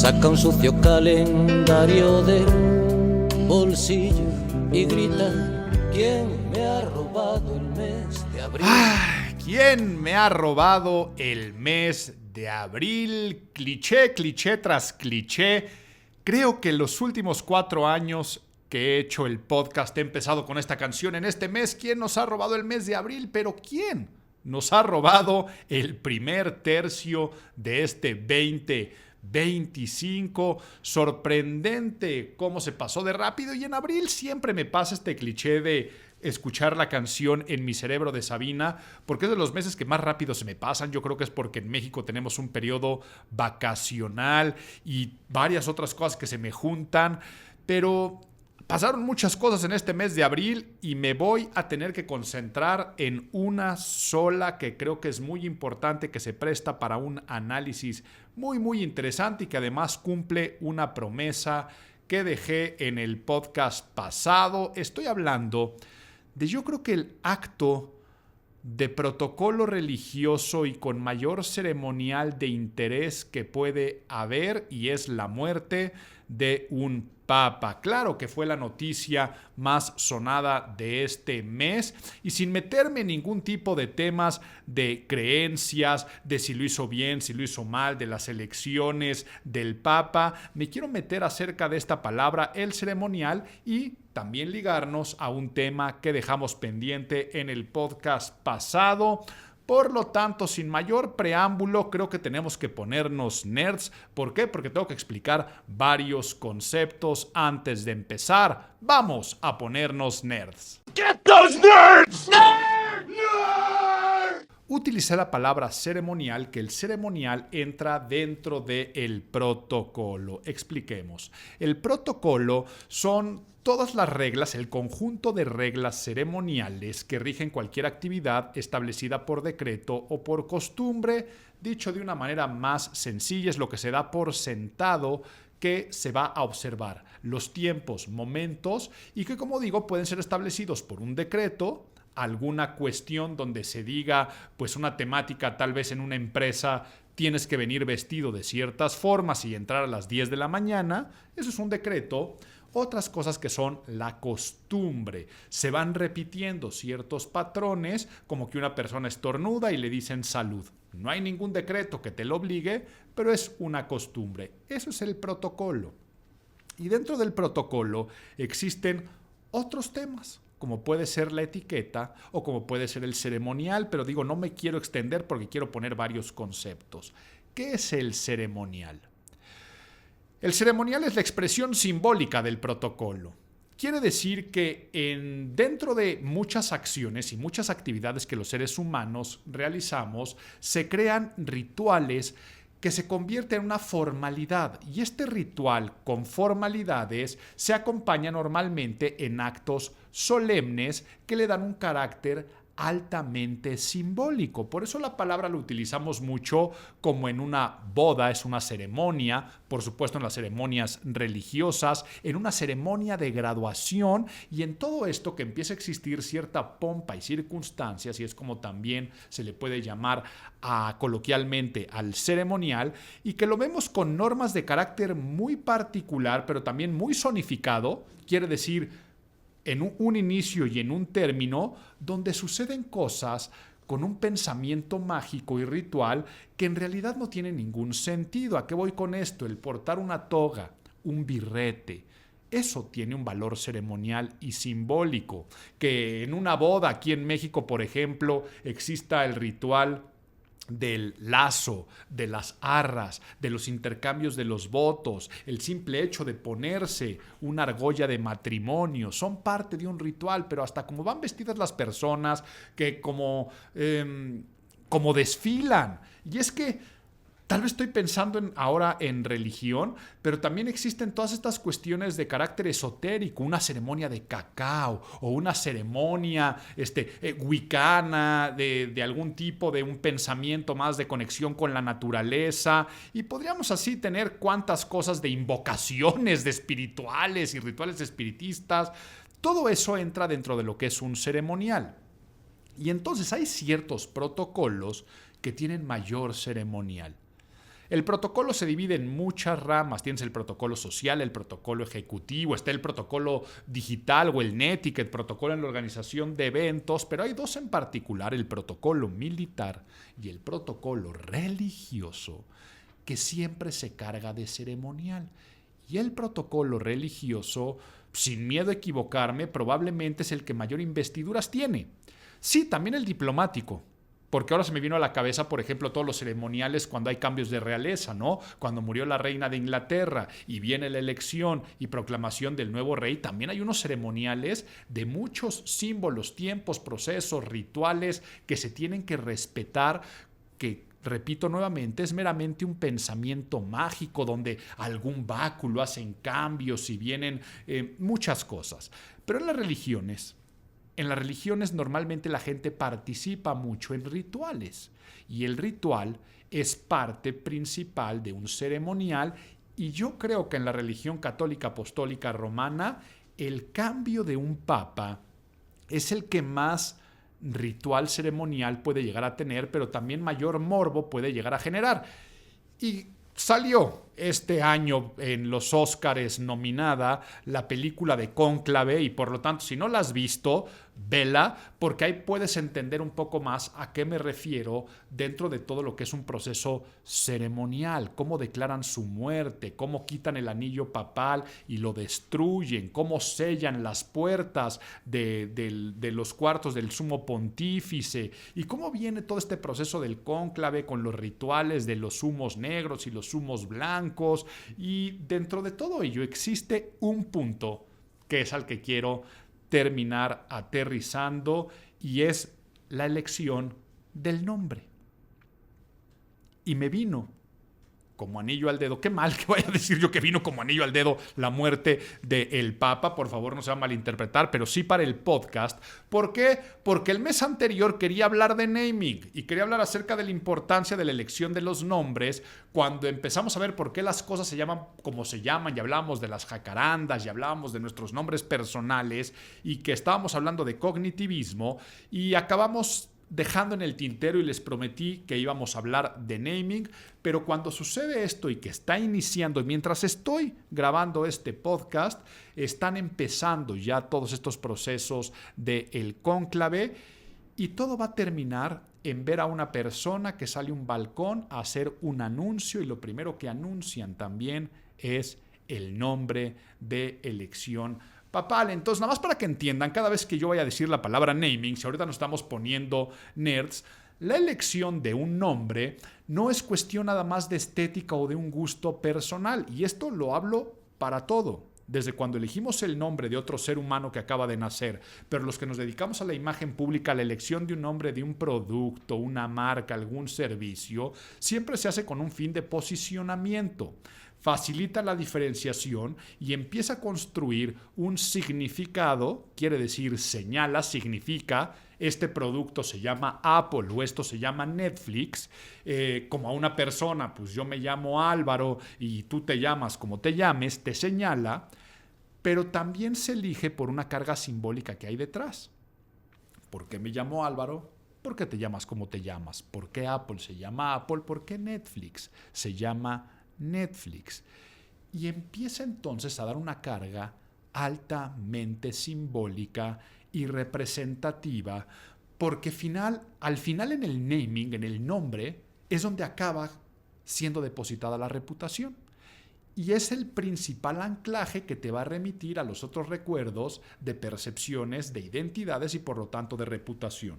saca un sucio calendario del bolsillo y grita: ¿quién me ha robado el mes de abril? ¿Quién me ha robado el mes de abril? Cliché, cliché tras cliché. Creo que en los últimos 4 años que he hecho el podcast he empezado con esta canción. En este mes, ¿quién nos ha robado el mes de abril? Pero ¿quién nos ha robado el primer tercio de este 2025? Sorprendente cómo se pasó de rápido. Y en abril siempre me pasa este cliché de escuchar la canción en mi cerebro de Sabina, porque es de los meses que más rápido se me pasan. Yo creo que es porque en México tenemos un periodo vacacional y varias otras cosas que se me juntan, pero pasaron muchas cosas en este mes de abril y me voy a tener que concentrar en una sola que creo que es muy importante, que se presta para un análisis muy interesante y que además cumple una promesa que dejé en el podcast pasado. Estoy hablando de, yo creo que el acto de protocolo religioso y con mayor ceremonial de interés que puede haber, y es la muerte de un papa. Claro que fue la noticia más sonada de este mes, y sin meterme en ningún tipo de temas de creencias, de si lo hizo bien, si lo hizo mal, de las elecciones del papa, me quiero meter acerca de esta palabra, el ceremonial, y también ligarnos a un tema que dejamos pendiente en el podcast pasado. Por lo tanto, sin mayor preámbulo, creo que tenemos que ponernos nerds. ¿Por qué? Porque tengo que explicar varios conceptos antes de empezar. Vamos a ponernos nerds. Get those nerds! Utilicé la palabra ceremonial, que el ceremonial entra dentro del protocolo. Expliquemos. El protocolo son todas las reglas, el conjunto de reglas ceremoniales que rigen cualquier actividad establecida por decreto o por costumbre. Dicho de una manera más sencilla, es lo que se da por sentado que se va a observar. Los tiempos, momentos, y que, como digo, pueden ser establecidos por un decreto, alguna cuestión donde se diga, pues una temática, tal vez en una empresa tienes que venir vestido de ciertas formas y entrar a las 10 de la mañana, eso es un decreto. Otras cosas que son la costumbre. Se van repitiendo ciertos patrones, como que una persona estornuda y le dicen salud. No hay ningún decreto que te lo obligue, pero es una costumbre. Eso es el protocolo. Y dentro del protocolo existen otros temas, como puede ser la etiqueta o como puede ser el ceremonial, pero digo, no me quiero extender porque quiero poner varios conceptos. ¿Qué es el ceremonial? El ceremonial es la expresión simbólica del protocolo. Quiere decir que dentro de muchas acciones y muchas actividades que los seres humanos realizamos, se crean rituales que se convierten en una formalidad. Y este ritual con formalidades se acompaña normalmente en actos solemnes que le dan un carácter altamente simbólico. Por eso la palabra la utilizamos mucho como en una boda, es una ceremonia, por supuesto en las ceremonias religiosas, en una ceremonia de graduación, y en todo esto que empieza a existir cierta pompa y circunstancias, y es como también se le puede llamar coloquialmente al ceremonial, y que lo vemos con normas de carácter muy particular, pero también muy zonificado, quiere decir en un inicio y en un término, donde suceden cosas con un pensamiento mágico y ritual que en realidad no tiene ningún sentido. ¿A qué voy con esto? El portar una toga, un birrete, eso tiene un valor ceremonial y simbólico. Que en una boda aquí en México, por ejemplo, exista el ritual del lazo, de las arras, de los intercambios de los votos, el simple hecho de ponerse una argolla de matrimonio, son parte de un ritual, pero hasta como van vestidas las personas, que como desfilan. Y es que tal vez estoy pensando ahora en religión, pero también existen todas estas cuestiones de carácter esotérico, una ceremonia de cacao o una ceremonia wicana de algún tipo de un pensamiento más de conexión con la naturaleza, y podríamos así tener cuantas cosas de invocaciones de espirituales y rituales espiritistas. Todo eso entra dentro de lo que es un ceremonial. Y entonces hay ciertos protocolos que tienen mayor ceremonial. El protocolo se divide en muchas ramas. Tienes el protocolo social, el protocolo ejecutivo, está el protocolo digital o el netiquette, protocolo en la organización de eventos, pero hay dos en particular, el protocolo militar y el protocolo religioso, que siempre se carga de ceremonial. Y el protocolo religioso, sin miedo a equivocarme, probablemente es el que mayor investiduras tiene. Sí, también el diplomático, porque ahora se me vino a la cabeza, por ejemplo, todos los ceremoniales cuando hay cambios de realeza, ¿no? Cuando murió la reina de Inglaterra y viene la elección y proclamación del nuevo rey, también hay unos ceremoniales de muchos símbolos, tiempos, procesos, rituales que se tienen que respetar, que repito nuevamente, es meramente un pensamiento mágico donde algún báculo hacen cambios y vienen muchas cosas. Pero en las religiones normalmente la gente participa mucho en rituales y el ritual es parte principal de un ceremonial y yo creo que en la religión católica apostólica romana el cambio de un papa es el que más ritual ceremonial puede llegar a tener, pero también mayor morbo puede llegar a generar. Y salió este año en los Óscares nominada la película de Cónclave y por lo tanto, si no la has visto, vela, porque ahí puedes entender un poco más a qué me refiero dentro de todo lo que es un proceso ceremonial, cómo declaran su muerte, cómo quitan el anillo papal y lo destruyen, cómo sellan las puertas de los cuartos del sumo pontífice y cómo viene todo este proceso del cónclave con los rituales de los humos negros y los humos blancos. Y dentro de todo ello existe un punto que es al que quiero terminar aterrizando y es la elección del nombre. Y me vino como anillo al dedo. Qué mal que vaya a decir yo que vino como anillo al dedo la muerte del Papa. Por favor, no se va a malinterpretar, pero sí para el podcast. ¿Por qué? Porque el mes anterior quería hablar de naming y quería hablar acerca de la importancia de la elección de los nombres cuando empezamos a ver por qué las cosas se llaman como se llaman y hablábamos de las jacarandas y hablábamos de nuestros nombres personales y que estábamos hablando de cognitivismo y acabamos dejando en el tintero y les prometí que íbamos a hablar de naming, pero cuando sucede esto y que está iniciando, y mientras estoy grabando este podcast, están empezando ya todos estos procesos del cónclave y todo va a terminar en ver a una persona que sale a un balcón a hacer un anuncio y lo primero que anuncian también es el nombre de elección papal. Entonces, nada más para que entiendan, cada vez que yo vaya a decir la palabra naming, si ahorita nos estamos poniendo nerds, la elección de un nombre no es cuestión nada más de estética o de un gusto personal. Y esto lo hablo para todo. Desde cuando elegimos el nombre de otro ser humano que acaba de nacer, pero los que nos dedicamos a la imagen pública, la elección de un nombre de un producto, una marca, algún servicio, siempre se hace con un fin de posicionamiento. Facilita la diferenciación y empieza a construir un significado, quiere decir señala, significa, este producto se llama Apple o esto se llama Netflix, como a una persona, pues yo me llamo Álvaro y tú te llamas como te llames, te señala, pero también se elige por una carga simbólica que hay detrás. ¿Por qué me llamo Álvaro? ¿Por qué te llamas como te llamas? ¿Por qué Apple se llama Apple? ¿Por qué Netflix se llama Netflix? Y empieza entonces a dar una carga altamente simbólica y representativa, porque al final en el naming, en el nombre, es donde acaba siendo depositada la reputación. Y es el principal anclaje que te va a remitir a los otros recuerdos de percepciones, de identidades y por lo tanto de reputación.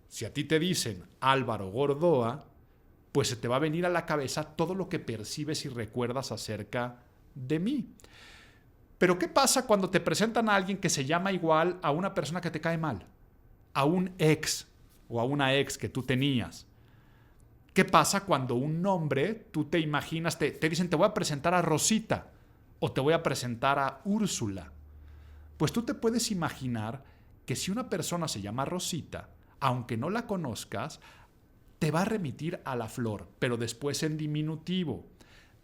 Si a ti te dicen Álvaro Gordoa, pues se te va a venir a la cabeza todo lo que percibes y recuerdas acerca de mí. Pero ¿qué pasa cuando te presentan a alguien que se llama igual a una persona que te cae mal? A un ex o a una ex que tú tenías. ¿Qué pasa cuando un nombre, tú te imaginas, te dicen te voy a presentar a Rosita o te voy a presentar a Úrsula? Pues tú te puedes imaginar que si una persona se llama Rosita, aunque no la conozcas, te va a remitir a la flor, pero después en diminutivo.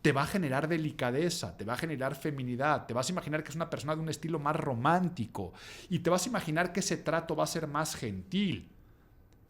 Te va a generar delicadeza, te va a generar feminidad, te vas a imaginar que es una persona de un estilo más romántico y te vas a imaginar que ese trato va a ser más gentil.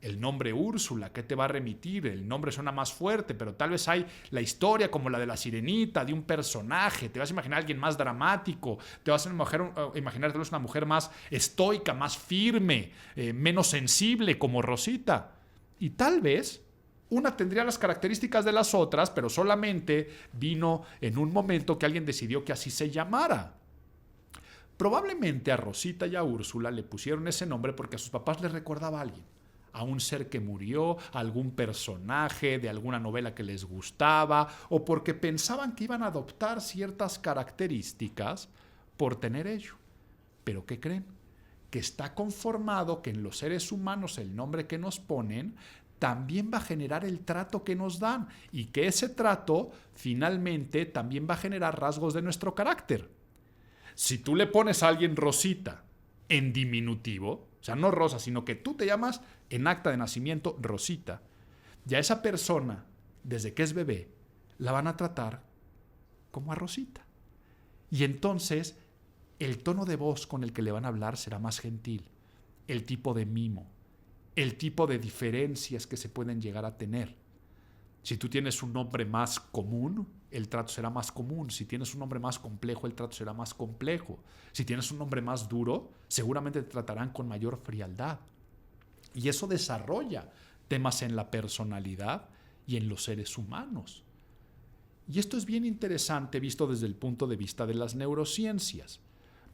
El nombre Úrsula, ¿qué te va a remitir? El nombre suena más fuerte, pero tal vez hay la historia como la de la sirenita, de un personaje. Te vas a imaginar a alguien más dramático, te vas a imaginar tal vez una mujer más estoica, más firme, menos sensible como Rosita. Y tal vez una tendría las características de las otras, pero solamente vino en un momento que alguien decidió que así se llamara. Probablemente a Rosita y a Úrsula le pusieron ese nombre porque a sus papás les recordaba a alguien. A un ser que murió, a algún personaje de alguna novela que les gustaba, o porque pensaban que iban a adoptar ciertas características por tener ello. ¿Pero qué creen? Que está conformado que en los seres humanos el nombre que nos ponen también va a generar el trato que nos dan y que ese trato finalmente también va a generar rasgos de nuestro carácter. Si tú le pones a alguien Rosita en diminutivo, o sea, no Rosa, sino que tú te llamas en acta de nacimiento Rosita, ya esa persona, desde que es bebé, la van a tratar como a Rosita. Y entonces el tono de voz con el que le van a hablar será más gentil, el tipo de mimo, el tipo de diferencias que se pueden llegar a tener. Si tú tienes un nombre más común, el trato será más común. Si tienes un nombre más complejo, el trato será más complejo. Si tienes un nombre más duro, seguramente te tratarán con mayor frialdad. Y eso desarrolla temas en la personalidad y en los seres humanos. Y esto es bien interesante visto desde el punto de vista de las neurociencias.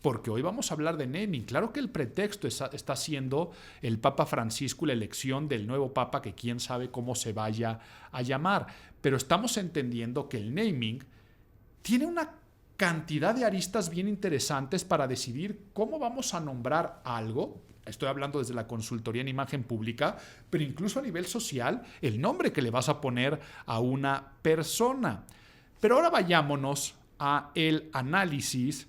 Porque hoy vamos a hablar de naming. Claro que el pretexto está siendo el Papa Francisco y la elección del nuevo Papa que quién sabe cómo se vaya a llamar. Pero estamos entendiendo que el naming tiene una cantidad de aristas bien interesantes para decidir cómo vamos a nombrar algo. Estoy hablando desde la consultoría en imagen pública, pero incluso a nivel social, el nombre que le vas a poner a una persona. Pero ahora vayámonos a el análisis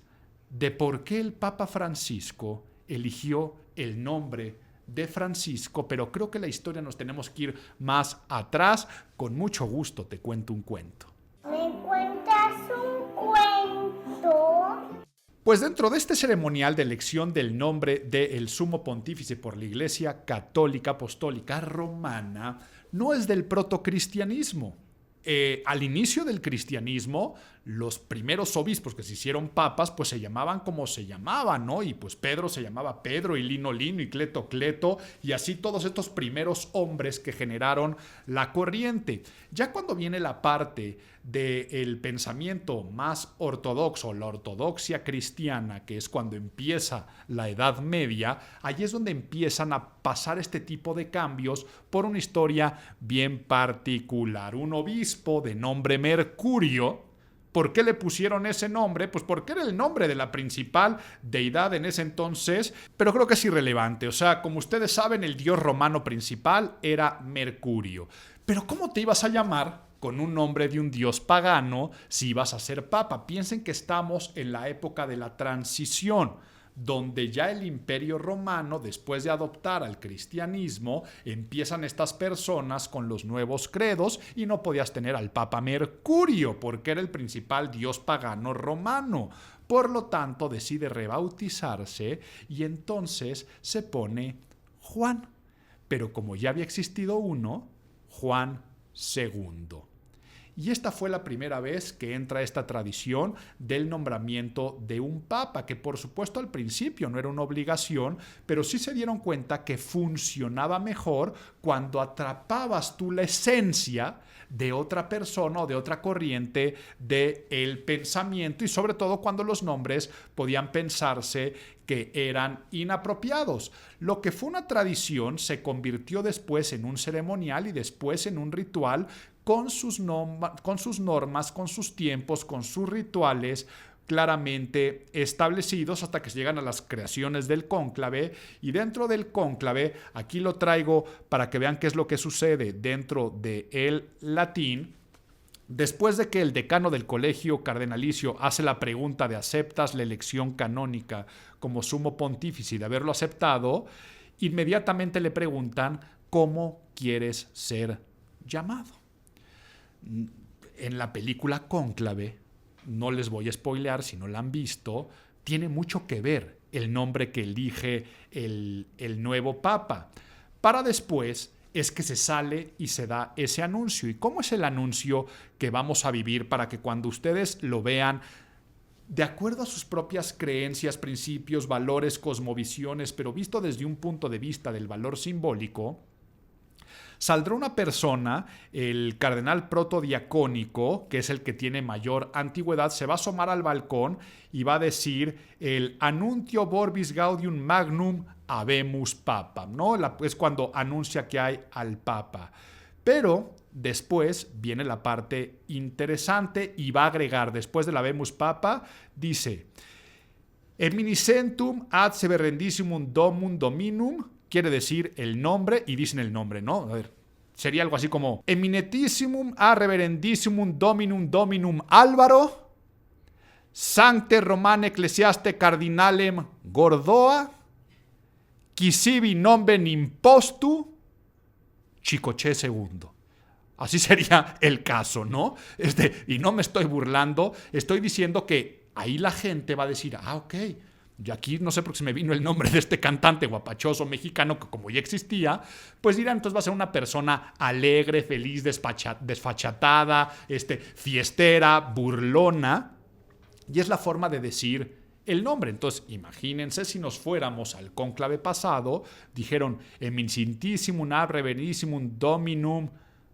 de por qué el Papa Francisco eligió el nombre de Francisco, pero creo que la historia nos tenemos que ir más atrás. Con mucho gusto te cuento un cuento. ¿Me cuentas un cuento? Pues dentro de este ceremonial de elección del nombre del sumo pontífice por la Iglesia Católica Apostólica Romana, no es del protocristianismo. Al inicio del cristianismo, los primeros obispos que se hicieron papas, pues se llamaban como se llamaban, ¿no? Y pues Pedro se llamaba Pedro, y Lino Lino, y Cleto Cleto, y así todos estos primeros hombres que generaron la corriente. Ya cuando viene la parte del pensamiento más ortodoxo, la ortodoxia cristiana, que es cuando empieza la Edad Media, allí es donde empiezan a pasar este tipo de cambios por una historia bien particular. Un obispo de nombre Mercurio. ¿Por qué le pusieron ese nombre? Pues porque era el nombre de la principal deidad en ese entonces, pero creo que es irrelevante. O sea, como ustedes saben, el dios romano principal era Mercurio. Pero ¿cómo te ibas a llamar con un nombre de un dios pagano si ibas a ser papa? Piensen que estamos en la época de la transición, donde ya el Imperio Romano, después de adoptar al cristianismo, empiezan estas personas con los nuevos credos y no podías tener al Papa Mercurio porque era el principal dios pagano romano. Por lo tanto, decide rebautizarse y entonces se pone Juan. Pero como ya había existido uno, Juan II. Y esta fue la primera vez que entra esta tradición del nombramiento de un papa, que por supuesto al principio no era una obligación, pero sí se dieron cuenta que funcionaba mejor cuando atrapabas tú la esencia de otra persona o de otra corriente del pensamiento, y sobre todo cuando los nombres podían pensarse que eran inapropiados. Lo que fue una tradición se convirtió después en un ceremonial y después en un ritual con sus normas, con sus tiempos, con sus rituales claramente establecidos hasta que se llegan a las creaciones del cónclave. Y dentro del cónclave, aquí lo traigo para que vean qué es lo que sucede dentro del latín. Después de que el decano del colegio cardenalicio hace la pregunta de ¿aceptas la elección canónica como sumo pontífice? Y de haberlo aceptado, inmediatamente le preguntan ¿cómo quieres ser llamado? En la película Cónclave, no les voy a spoilear si no la han visto, tiene mucho que ver el nombre que elige el nuevo papa. para después es que se sale y se da ese anuncio. ¿Y cómo es el anuncio que vamos a vivir para que cuando ustedes lo vean, de acuerdo a sus propias creencias, principios, valores, cosmovisiones, pero visto desde un punto de vista del valor simbólico, saldrá una persona, el cardenal protodiacónico, que es el que tiene mayor antigüedad, se va a asomar al balcón y va a decir el Annuntio Vorbis Gaudium Magnum Habemus Papam, ¿no? Es cuando anuncia que hay al Papa. Pero después viene la parte interesante y va a agregar, después del Habemus Papa, dice Eminicentum ad severendissimum domum dominum, quiere decir el nombre, y dicen el nombre, ¿no? A ver, sería algo así como Eminetissimum a reverendissimum dominum Álvaro, Sancte Romane Ecclesiaste Cardinalem Gordoa, Quisivi Nomben Impostu, Chicoché II. Así sería el caso, ¿no? Y no me estoy burlando, estoy diciendo que ahí la gente va a decir, ok, y aquí no sé por qué se me vino el nombre de este cantante guapachoso mexicano que como ya existía, pues dirán, entonces va a ser una persona alegre, feliz, desfachatada, fiestera, burlona, y es la forma de decir el nombre. Entonces, imagínense si nos fuéramos al cónclave pasado, dijeron Eminentissimum ab reverendissimum dominum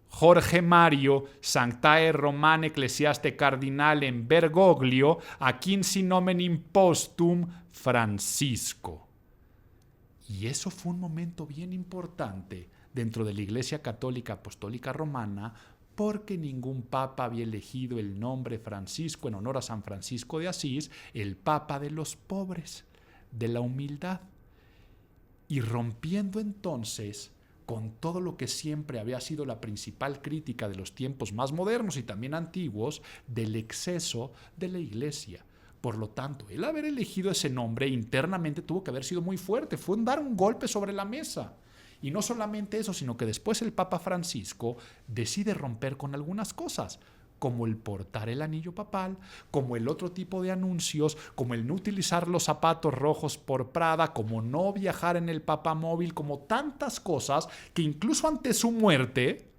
Jorge Mario Sanctae Romane Ecclesiaste Cardinalem Bergoglio a quinci nomen impostum Francisco. Y eso fue un momento bien importante dentro de la Iglesia Católica Apostólica Romana, porque ningún papa había elegido el nombre Francisco en honor a San Francisco de Asís, el papa de los pobres, de la humildad. Y rompiendo entonces con todo lo que siempre había sido la principal crítica de los tiempos más modernos y también antiguos, del exceso de la Iglesia. Por lo tanto, el haber elegido ese nombre internamente tuvo que haber sido muy fuerte, fue dar un golpe sobre la mesa. Y no solamente eso, sino que después el Papa Francisco decide romper con algunas cosas, como el portar el anillo papal, como el otro tipo de anuncios, como el no utilizar los zapatos rojos por Prada, como no viajar en el papamóvil, como tantas cosas que incluso ante su muerte,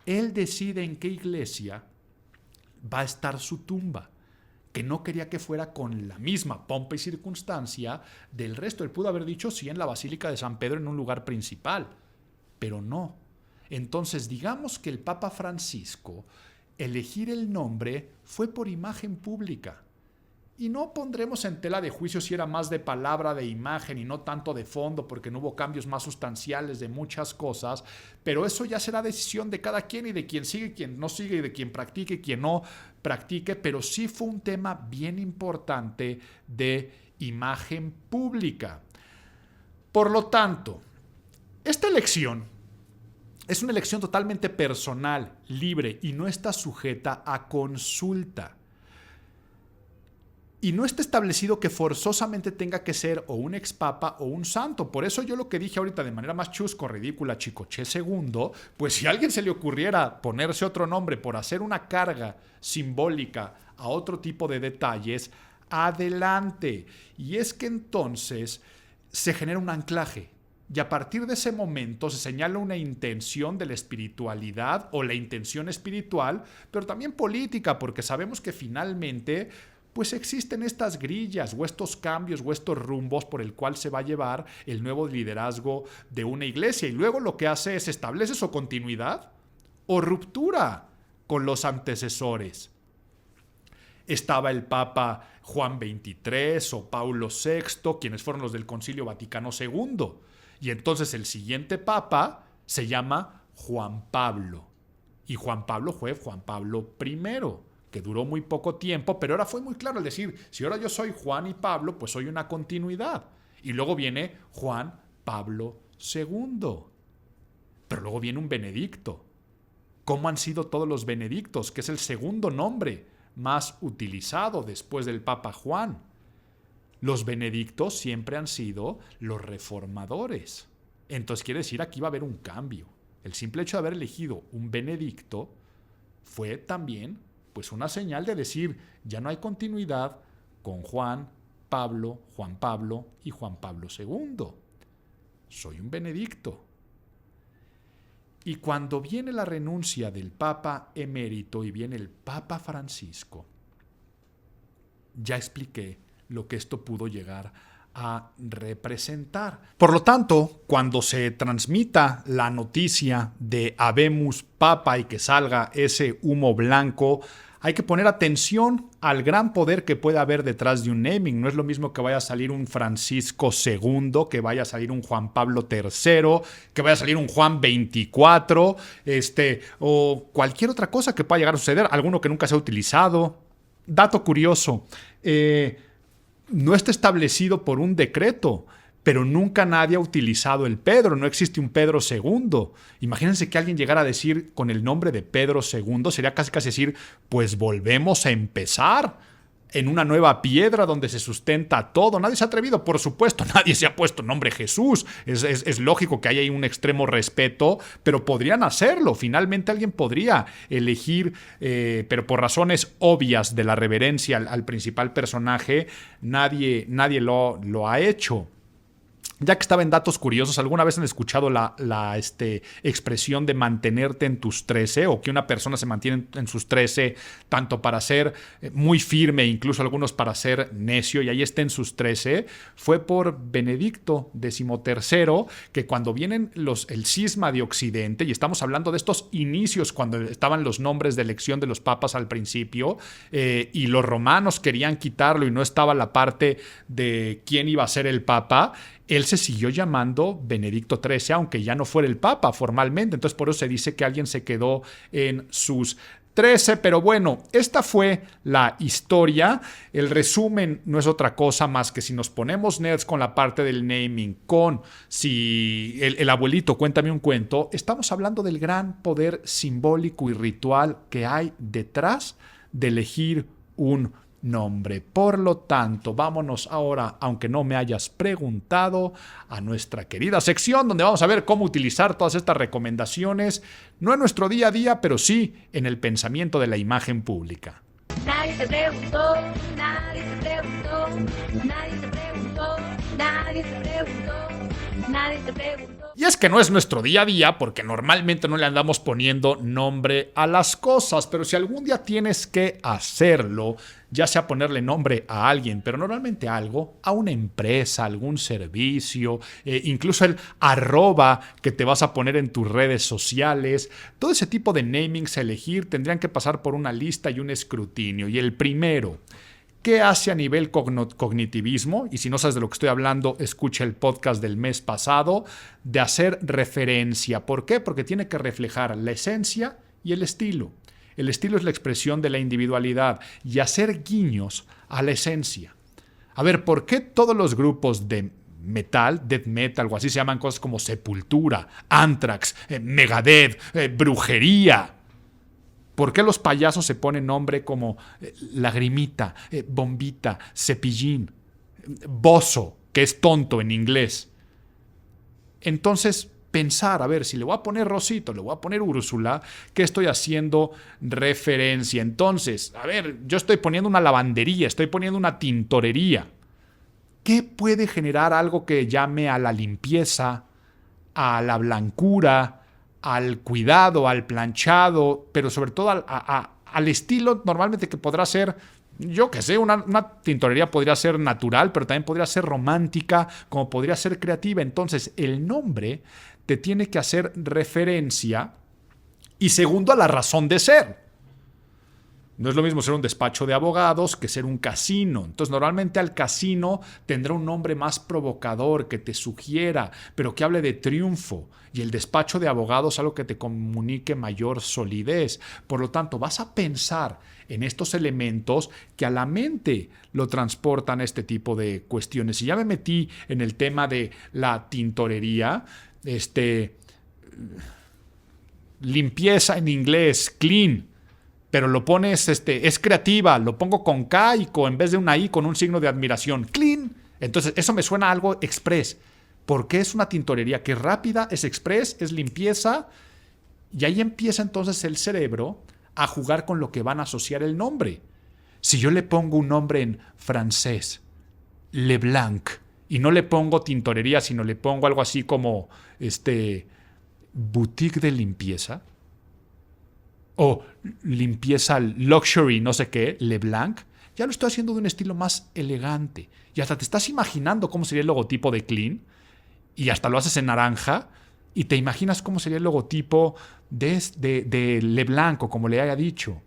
él decide en qué iglesia va a estar su tumba, que no quería que fuera con la misma pompa y circunstancia del resto. Él pudo haber dicho sí en la Basílica de San Pedro en un lugar principal, pero no. Entonces, digamos que el Papa Francisco elegir el nombre fue por imagen pública. Y no pondremos en tela de juicio si era más de palabra, de imagen y no tanto de fondo, porque no hubo cambios más sustanciales de muchas cosas, pero eso ya será decisión de cada quien y de quien sigue y quien no sigue y de quien practique y quien no practique, pero sí fue un tema bien importante de imagen pública. Por lo tanto, esta elección es una elección totalmente personal, libre y no está sujeta a consulta. Y no está establecido que forzosamente tenga que ser o un expapa o un santo. Por eso yo lo que dije ahorita de manera más chusco, ridícula, Chicoché II, pues si a alguien se le ocurriera ponerse otro nombre por hacer una carga simbólica a otro tipo de detalles, adelante. Y es que entonces se genera un anclaje. Y a partir de ese momento se señala una intención de la espiritualidad o la intención espiritual, pero también política, porque sabemos que finalmente pues existen estas grillas o estos cambios o estos rumbos por el cual se va a llevar el nuevo liderazgo de una iglesia. Y luego lo que hace es establece su continuidad o ruptura con los antecesores. Estaba el Papa Juan XXIII o Paulo VI, quienes fueron los del Concilio Vaticano II. Y entonces el siguiente Papa se llama Juan Pablo. Y Juan Pablo fue Juan Pablo I, que duró muy poco tiempo, pero ahora fue muy claro el decir, si ahora yo soy Juan y Pablo, pues soy una continuidad. Y luego viene Juan Pablo II. Pero luego viene un Benedicto. ¿Cómo han sido todos los Benedictos? Que es el segundo nombre más utilizado después del Papa Juan. Los Benedictos siempre han sido los reformadores. Entonces quiere decir aquí va a haber un cambio. El simple hecho de haber elegido un Benedicto fue también pues una señal de decir, ya no hay continuidad con Juan Pablo y Juan Pablo II. Soy un Benedicto. Y cuando viene la renuncia del Papa emérito y viene el Papa Francisco, ya expliqué lo que esto pudo llegar a representar. Por lo tanto, cuando se transmita la noticia de Habemus Papa y que salga ese humo blanco, hay que poner atención al gran poder que puede haber detrás de un naming. No es lo mismo que vaya a salir un Francisco II, que vaya a salir un Juan Pablo III, que vaya a salir un Juan XXIV, o cualquier otra cosa que pueda llegar a suceder, alguno que nunca se ha utilizado. Dato curioso, no está establecido por un decreto, pero nunca nadie ha utilizado el Pedro, no existe un Pedro II. Imagínense que alguien llegara a decir con el nombre de Pedro II, sería casi decir, pues volvemos a empezar en una nueva piedra donde se sustenta todo. Nadie se ha atrevido, por supuesto, nadie se ha puesto nombre Jesús. Es lógico que haya ahí un extremo respeto, pero podrían hacerlo. Finalmente alguien podría elegir, pero por razones obvias de la reverencia al principal personaje, nadie lo ha hecho. Ya que estaba en datos curiosos, ¿alguna vez han escuchado la expresión de mantenerte en tus 13? O que una persona se mantiene en sus 13 tanto para ser muy firme, incluso algunos para ser necio, y ahí está en sus 13. Fue por Benedicto XIII, que cuando vienen el cisma de Occidente, y estamos hablando de estos inicios cuando estaban los nombres de elección de los papas al principio, y los romanos querían quitarlo y no estaba la parte de quién iba a ser el papa, él se siguió llamando Benedicto XIII, aunque ya no fuera el Papa formalmente. Entonces, por eso se dice que alguien se quedó en sus 13. Pero bueno, esta fue la historia. El resumen no es otra cosa más que si nos ponemos nerds con la parte del naming, con si el abuelito cuéntame un cuento, estamos hablando del gran poder simbólico y ritual que hay detrás de elegir un nombre. Por lo tanto, vámonos ahora, aunque no me hayas preguntado, a nuestra querida sección donde vamos a ver cómo utilizar todas estas recomendaciones, no en nuestro día a día, pero sí en el pensamiento de la imagen pública. Nadie se preguntó, nadie se preguntó, nadie se preguntó, nadie se preguntó, nadie se preguntó. Y es que no es nuestro día a día porque normalmente no le andamos poniendo nombre a las cosas, pero si algún día tienes que hacerlo, ya sea ponerle nombre a alguien, pero normalmente algo, a una empresa, algún servicio, incluso el @ que te vas a poner en tus redes sociales, todo ese tipo de namings a elegir tendrían que pasar por una lista y un escrutinio. Y el primero, ¿qué hace a nivel cognitivismo? Y si no sabes de lo que estoy hablando, escucha el podcast del mes pasado, de hacer referencia. ¿Por qué? Porque tiene que reflejar la esencia y el estilo. El estilo es la expresión de la individualidad y hacer guiños a la esencia. A ver, ¿por qué todos los grupos de metal, death metal o así se llaman cosas como Sepultura, Anthrax, Megadeth, Brujería? ¿Por qué los payasos se ponen nombre como Lagrimita, Bombita, Cepillín, Bozo, que es tonto en inglés? Entonces, pensar, a ver, si le voy a poner Rosito, le voy a poner Úrsula, ¿qué estoy haciendo referencia? Entonces, a ver, yo estoy poniendo una lavandería, estoy poniendo una tintorería. ¿Qué puede generar algo que llame a la limpieza, a la blancura, al cuidado, al planchado, pero sobre todo al estilo normalmente que podrá ser, yo qué sé, una tintorería podría ser natural, pero también podría ser romántica, como podría ser creativa? Entonces, el nombre te tiene que hacer referencia y segundo, a la razón de ser. No es lo mismo ser un despacho de abogados que ser un casino. Entonces, normalmente al casino tendrá un nombre más provocador, que te sugiera, pero que hable de triunfo. Y el despacho de abogados algo que te comunique mayor solidez. Por lo tanto, vas a pensar en estos elementos que a la mente lo transportan a este tipo de cuestiones. Y ya me metí en el tema de la tintorería, limpieza en inglés, clean. Pero lo pones, es creativa, lo pongo con K y en vez de una I con un signo de admiración. Clean. Entonces, eso me suena a algo express. Porque es una tintorería que es rápida, es express, es limpieza. Y ahí empieza entonces el cerebro a jugar con lo que van a asociar el nombre. Si yo le pongo un nombre en francés, Leblanc, y no le pongo tintorería, sino le pongo algo así como boutique de limpieza o limpieza luxury, no sé qué, Leblanc, ya lo estoy haciendo de un estilo más elegante. Y hasta te estás imaginando cómo sería el logotipo de Clean y hasta lo haces en naranja y te imaginas cómo sería el logotipo de Leblanc o como le haya dicho.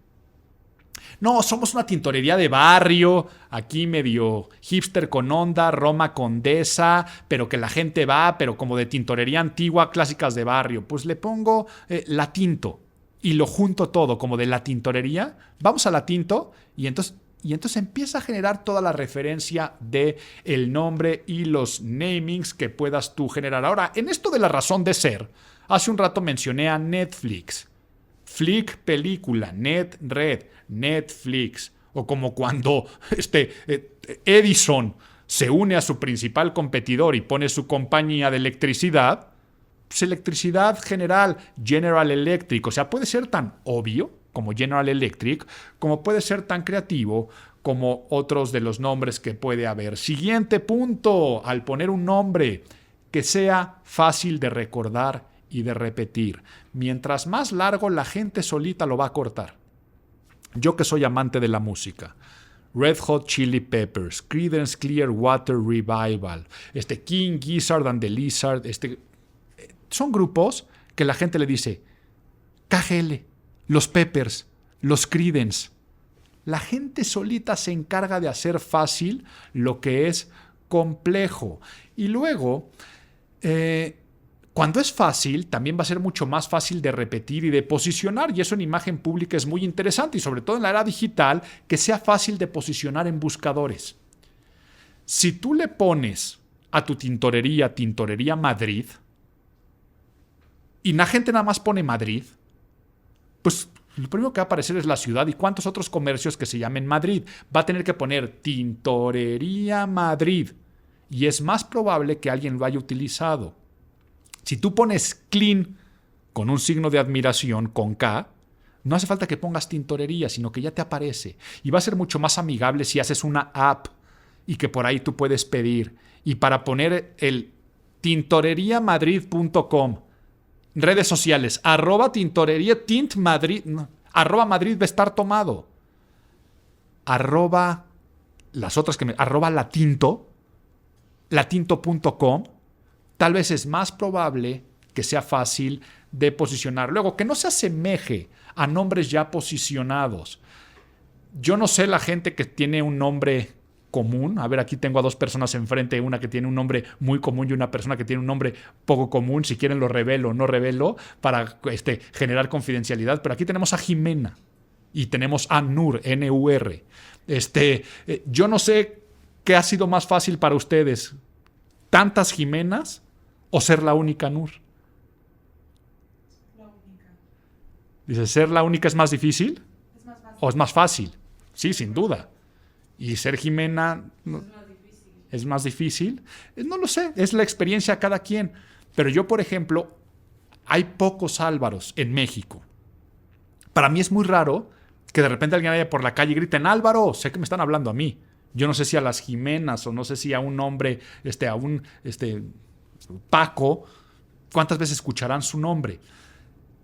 No, somos una tintorería de barrio, aquí medio hipster con onda, Roma Condesa, pero que la gente va, pero como de tintorería antigua, clásicas de barrio. Pues le pongo La Tinto y lo junto todo, como de la tintorería. Vamos a La Tinto y entonces empieza a generar toda la referencia de el nombre y los namings que puedas tú generar. Ahora, en esto de la razón de ser, hace un rato mencioné a Netflix. Flick película, Net Red, Netflix. O como cuando Edison se une a su principal competidor y pone su compañía de electricidad, pues Electricidad General, General Electric. O sea, puede ser tan obvio como General Electric, como puede ser tan creativo como otros de los nombres que puede haber. Siguiente punto, al poner un nombre que sea fácil de recordar y de repetir. Mientras más largo, la gente solita lo va a cortar. Yo que soy amante de la música. Red Hot Chili Peppers, Creedence Clearwater Revival, King Gizzard and the Lizard, son grupos que la gente le dice KGL, los Peppers, los Creedence. La gente solita se encarga de hacer fácil lo que es complejo. Y luego, cuando es fácil, también va a ser mucho más fácil de repetir y de posicionar, y eso en imagen pública es muy interesante, y sobre todo en la era digital, que sea fácil de posicionar en buscadores. Si tú le pones a tu tintorería Madrid, y la gente nada más pone Madrid, pues lo primero que va a aparecer es la ciudad y cuántos otros comercios que se llamen Madrid. Va a tener que poner Tintorería Madrid, y es más probable que alguien lo haya utilizado. Si tú pones Clean con un signo de admiración, con K, no hace falta que pongas tintorería, sino que ya te aparece. Y va a ser mucho más amigable si haces una app y que por ahí tú puedes pedir. Y para poner el tintoreriamadrid.com, redes sociales, @tintorería, tint Madrid, no, @Madrid va a estar tomado. Las otras que @latinto, latinto.com, tal vez es más probable que sea fácil de posicionar. Luego, que no se asemeje a nombres ya posicionados. Yo no sé la gente que tiene un nombre común. A ver, aquí tengo a dos personas enfrente, una que tiene un nombre muy común y una persona que tiene un nombre poco común. Si quieren lo revelo o no revelo para generar confidencialidad. Pero aquí tenemos a Jimena y tenemos a Nur, N-U-R. Yo no sé qué ha sido más fácil para ustedes, tantas Jimenas o ser la única Nur. La única. Dice, ¿ser la única es más difícil? Es más fácil. ¿O es más fácil? Sí, sin duda. Y ser Jimena es más difícil. No lo sé, es la experiencia de cada quien. Pero yo, por ejemplo, hay pocos Álvaros en México. Para mí es muy raro que de repente alguien vaya por la calle y griten, Álvaro, sé que me están hablando a mí. Yo no sé si a las Jimenas o no sé si a un hombre, a un Paco, cuántas veces escucharán su nombre.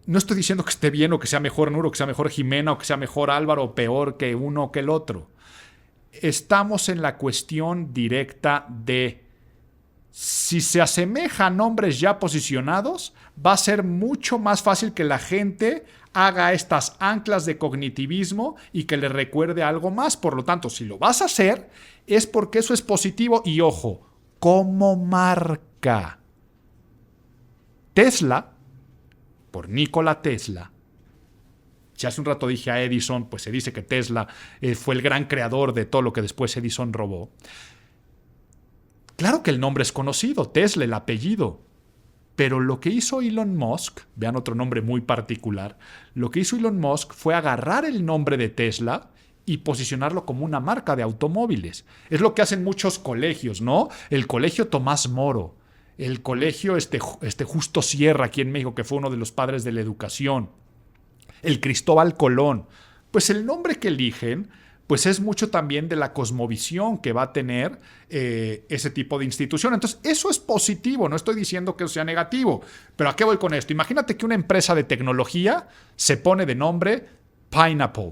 No estoy diciendo que esté bien o que sea mejor Nur o que sea mejor Jimena o que sea mejor Álvaro o peor que uno o que el otro. Estamos en la cuestión directa de si se asemeja a nombres ya posicionados, va a ser mucho más fácil que la gente haga estas anclas de cognitivismo y que le recuerde algo más. Por lo tanto, si lo vas a hacer, es porque eso es positivo. Y ojo, como marca. Tesla, por Nikola Tesla. Si hace un rato dije a Edison, pues se dice que Tesla fue el gran creador de todo lo que después Edison robó. Claro que el nombre es conocido, Tesla, el apellido. Pero lo que hizo Elon Musk, vean otro nombre muy particular, lo que hizo Elon Musk fue agarrar el nombre de Tesla y posicionarlo como una marca de automóviles. Es lo que hacen muchos colegios, ¿no? El colegio Tomás Moro, el colegio Justo Sierra aquí en México, que fue uno de los padres de la educación, el Cristóbal Colón. Pues el nombre que eligen pues es mucho también de la cosmovisión que va a tener ese tipo de institución. Entonces, eso es positivo, no estoy diciendo que eso sea negativo. Pero ¿a qué voy con esto? Imagínate que una empresa de tecnología se pone de nombre Pineapple.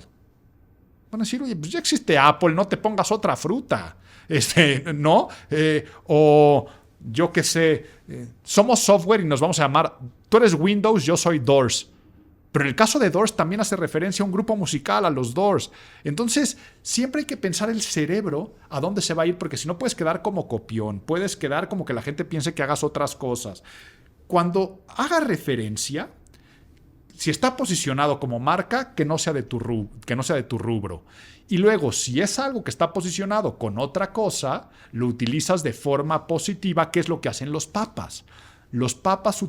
Van a decir, oye, pues ya existe Apple, no te pongas otra fruta. ¿No? O yo qué sé, somos software y nos vamos a llamar, tú eres Windows, yo soy Doors. Pero en el caso de Doors también hace referencia a un grupo musical, a los Doors. Entonces, siempre hay que pensar el cerebro a dónde se va a ir, porque si no puedes quedar como copión, puedes quedar como que la gente piense que hagas otras cosas. Cuando haga referencia, si está posicionado como marca, que no sea de tu rubro. Y luego, si es algo que está posicionado con otra cosa, lo utilizas de forma positiva, que es lo que hacen los papas. Los papas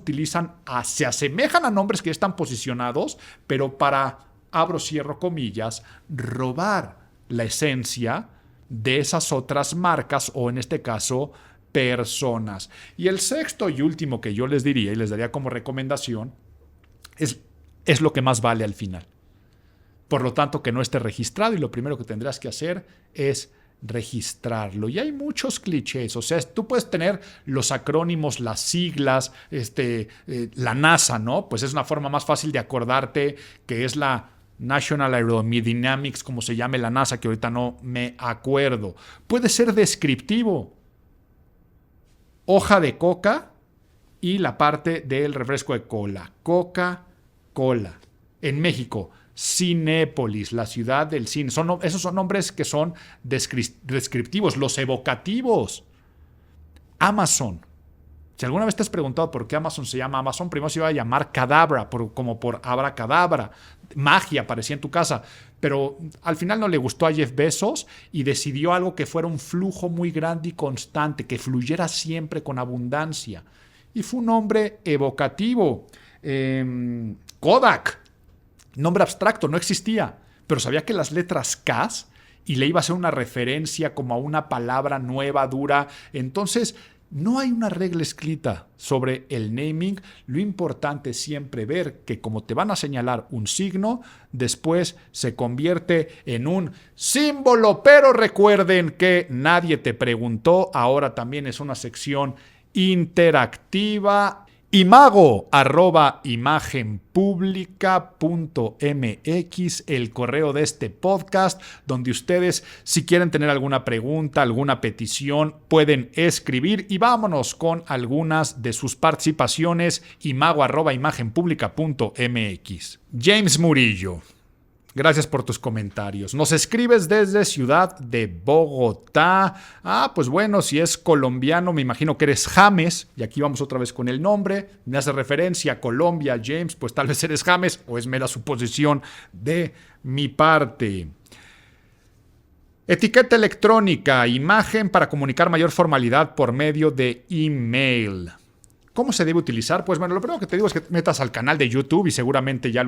se asemejan a nombres que ya están posicionados, pero para, abro, cierro comillas, robar la esencia de esas otras marcas o en este caso, personas. Y el sexto y último que yo les diría y les daría como recomendación es lo que más vale al final. Por lo tanto, que no esté registrado y lo primero que tendrás que hacer es registrarlo. Y hay muchos clichés, o sea, tú puedes tener los acrónimos, las siglas, la NASA, ¿no? Pues es una forma más fácil de acordarte que es la National Aerodynamics, como se llame la NASA, que ahorita no me acuerdo. Puede ser descriptivo. Hoja de coca y la parte del refresco de cola. Coca-Cola. En México, Cinépolis, la ciudad del cine. Esos son nombres que son descriptivos, los evocativos. Amazon. Si alguna vez te has preguntado por qué Amazon se llama Amazon, primero se iba a llamar Cadabra, como por abracadabra. Magia aparecía en tu casa. Pero al final no le gustó a Jeff Bezos y decidió algo que fuera un flujo muy grande y constante, que fluyera siempre con abundancia. Y fue un nombre evocativo. Kodak. Nombre abstracto, no existía, pero sabía que las letras K y le iba a hacer una referencia como a una palabra nueva, dura. Entonces, no hay una regla escrita sobre el naming. Lo importante es siempre ver que como te van a señalar un signo, después se convierte en un símbolo. Pero recuerden que nadie te preguntó, ahora también es una sección interactiva. imago@imagenpublica.mx, el correo de este podcast, donde ustedes, si quieren tener alguna pregunta, alguna petición, pueden escribir. Y vámonos con algunas de sus participaciones. imago@imagenpublica.mx. James Murillo. Gracias por tus comentarios. Nos escribes desde Ciudad de Bogotá. Pues bueno, si es colombiano, me imagino que eres James. Y aquí vamos otra vez con el nombre. Me hace referencia a Colombia, James. Pues tal vez eres James o es mera suposición de mi parte. Etiqueta electrónica, imagen para comunicar mayor formalidad por medio de email. ¿Cómo se debe utilizar? Pues bueno, lo primero que te digo es que metas al canal de YouTube y seguramente ya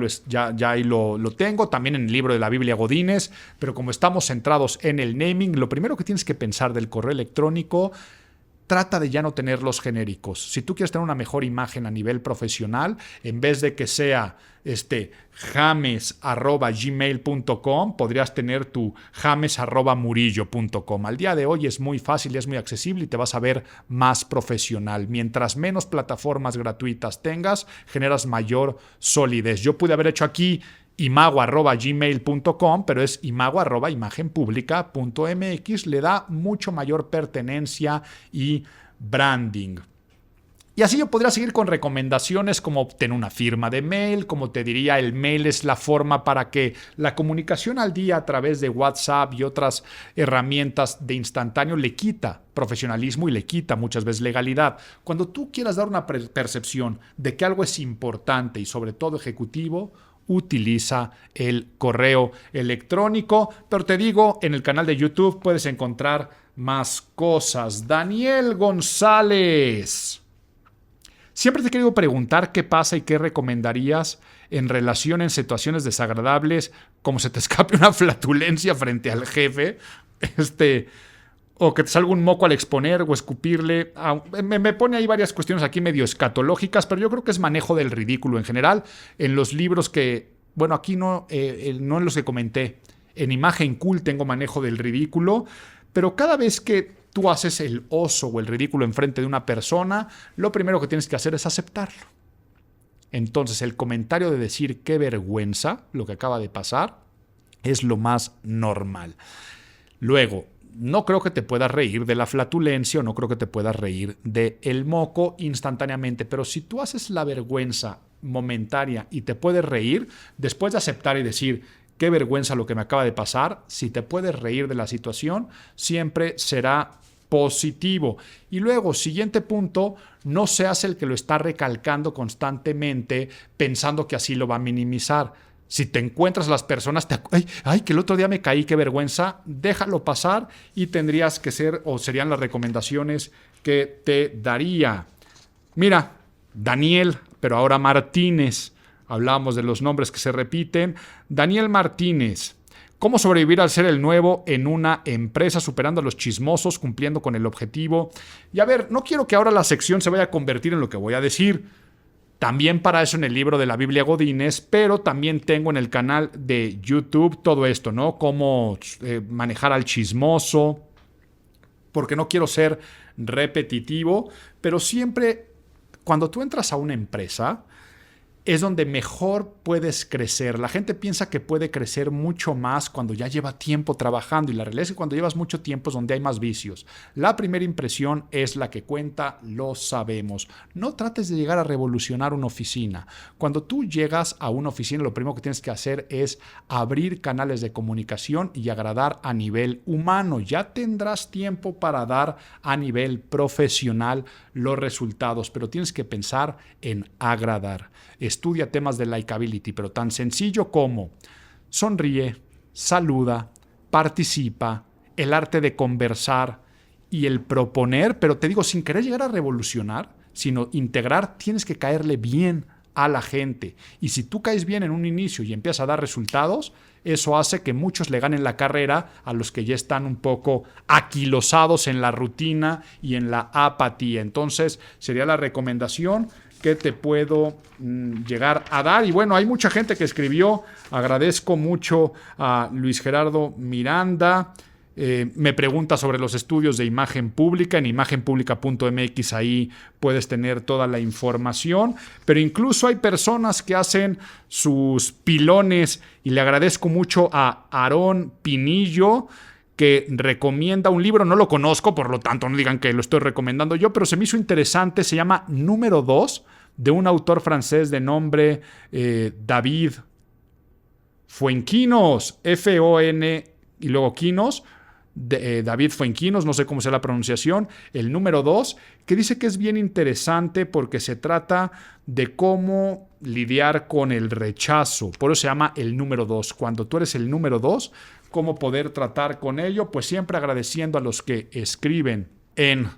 ahí lo tengo, también en el libro de la Biblia Godínez, pero como estamos centrados en el naming, lo primero que tienes que pensar del correo electrónico, trata de ya no tener los genéricos. Si tú quieres tener una mejor imagen a nivel profesional, en vez de que sea james@gmail.com, podrías tener tu james@murillo.com. Al día de hoy es muy fácil y es muy accesible y te vas a ver más profesional. Mientras menos plataformas gratuitas tengas, generas mayor solidez. Yo pude haber hecho aquí imago@gmail.com, pero es imago@imagenpublica.mx, le da mucho mayor pertenencia y branding. Y así yo podría seguir con recomendaciones como obtener una firma de mail. Como te diría, el mail es la forma para que la comunicación al día a través de WhatsApp y otras herramientas de instantáneo le quita profesionalismo y le quita muchas veces legalidad. Cuando tú quieras dar una percepción de que algo es importante y sobre todo ejecutivo, utiliza el correo electrónico. Pero te digo, en el canal de YouTube puedes encontrar más cosas. Daniel González. Siempre te he querido preguntar qué pasa y qué recomendarías en relación en situaciones desagradables, como se te escape una flatulencia frente al jefe, o que te salga un moco al exponer o escupirle. Me pone ahí varias cuestiones aquí medio escatológicas, pero yo creo que es manejo del ridículo en general. En los libros que, bueno, aquí no en los que comenté, En Imagen Cool tengo manejo del ridículo, pero cada vez que tú haces el oso o el ridículo enfrente de una persona, lo primero que tienes que hacer es aceptarlo. Entonces, el comentario de decir qué vergüenza lo que acaba de pasar es lo más normal. Luego, no creo que te puedas reír de la flatulencia o no creo que te puedas reír del moco instantáneamente, pero si tú haces la vergüenza momentánea y te puedes reír, después de aceptar y decir qué vergüenza lo que me acaba de pasar, si te puedes reír de la situación, siempre será positivo. Y luego, siguiente punto, no seas el que lo está recalcando constantemente pensando que así lo va a minimizar. Si te encuentras a las personas, que el otro día me caí, qué vergüenza, déjalo pasar y tendrías que ser, o serían las recomendaciones que te daría. Mira, Daniel, pero ahora Martínez, hablábamos de los nombres que se repiten. Daniel Martínez, ¿cómo sobrevivir al ser el nuevo en una empresa, superando a los chismosos, cumpliendo con el objetivo? Y a ver, no quiero que ahora la sección se vaya a convertir en lo que voy a decir. También para eso en el libro de la Biblia Godínez, pero también tengo en el canal de YouTube todo esto, ¿no? Cómo manejar al chismoso, porque no quiero ser repetitivo, pero siempre cuando tú entras a una empresa es donde mejor puedes crecer. La gente piensa que puede crecer mucho más cuando ya lleva tiempo trabajando y la realidad es que cuando llevas mucho tiempo es donde hay más vicios. La primera impresión es la que cuenta, lo sabemos. No trates de llegar a revolucionar una oficina. Cuando tú llegas a una oficina, lo primero que tienes que hacer es abrir canales de comunicación y agradar a nivel humano. Ya tendrás tiempo para dar a nivel profesional los resultados, pero tienes que pensar en agradar. Estudia temas de likability, pero tan sencillo como sonríe, saluda, participa, el arte de conversar y el proponer, pero te digo, sin querer llegar a revolucionar, sino integrar, tienes que caerle bien a la gente. Y si tú caes bien en un inicio y empiezas a dar resultados, eso hace que muchos le ganen la carrera a los que ya están un poco aquilosados en la rutina y en la apatía. Entonces, sería la recomendación que te puedo llegar a dar. Y bueno, hay mucha gente que escribió. Agradezco mucho a Luis Gerardo Miranda. Me pregunta sobre los estudios de imagen pública. En imagenpublica.mx ahí puedes tener toda la información. Pero incluso hay personas que hacen sus pilones y le agradezco mucho a Aarón Pinillo, que recomienda un libro. No lo conozco, por lo tanto no digan que lo estoy recomendando yo, pero se me hizo interesante. Se llama Número 2, de un autor francés de nombre David Fuenquinos, F-O-N y luego Quinos, David Fuenquinos, no sé cómo sea la pronunciación, el número 2, que dice que es bien interesante porque se trata de cómo lidiar con el rechazo. Por eso se llama el número 2. Cuando tú eres el número 2, cómo poder tratar con ello, pues siempre agradeciendo a los que escriben en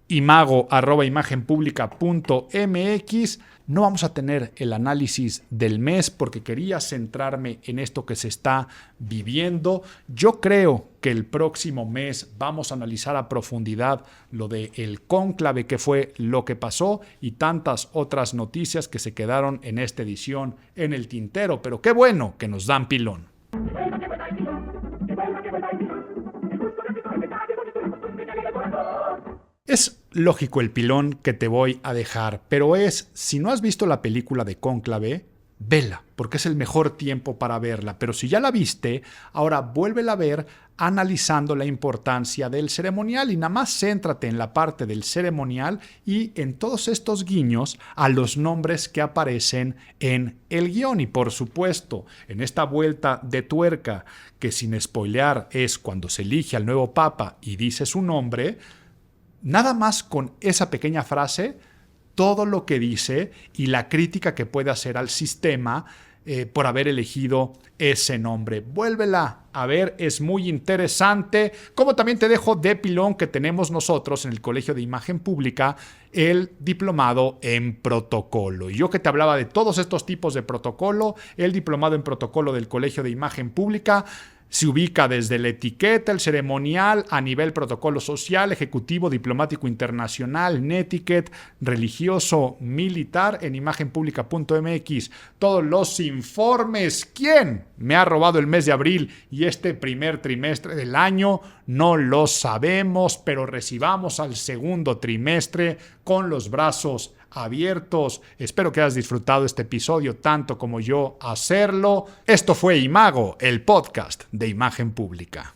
imago@imagenpublica.mx. No vamos a tener el análisis del mes porque quería centrarme en esto que se está viviendo. Yo creo que el próximo mes vamos a analizar a profundidad lo del cónclave, que fue lo que pasó, y tantas otras noticias que se quedaron en esta edición en el tintero. Pero qué bueno que nos dan pilón. Es lógico el pilón que te voy a dejar, pero si no has visto la película de Cónclave, vela, porque es el mejor tiempo para verla. Pero si ya la viste, ahora vuélvela a ver analizando la importancia del ceremonial y nada más céntrate en la parte del ceremonial y en todos estos guiños a los nombres que aparecen en el guión. Y por supuesto, en esta vuelta de tuerca, que sin spoilear es cuando se elige al nuevo papa y dice su nombre, nada más con esa pequeña frase, todo lo que dice y la crítica que puede hacer al sistema por haber elegido ese nombre. Vuélvela a ver, es muy interesante. Como también te dejo de pilón que tenemos nosotros en el Colegio de Imagen Pública, el diplomado en protocolo. Y yo que te hablaba de todos estos tipos de protocolo, el diplomado en protocolo del Colegio de Imagen Pública, Se ubica desde la etiqueta, el ceremonial, a nivel protocolo social, ejecutivo, diplomático internacional, netiquette, religioso, militar, en imagenpublica.mx. Todos los informes. ¿Quién me ha robado el mes de abril y este primer trimestre del año? No lo sabemos, pero recibamos al segundo trimestre con los brazos abiertos. Espero que hayas disfrutado este episodio tanto como yo hacerlo. Esto fue Imago, el podcast de Imagen Pública.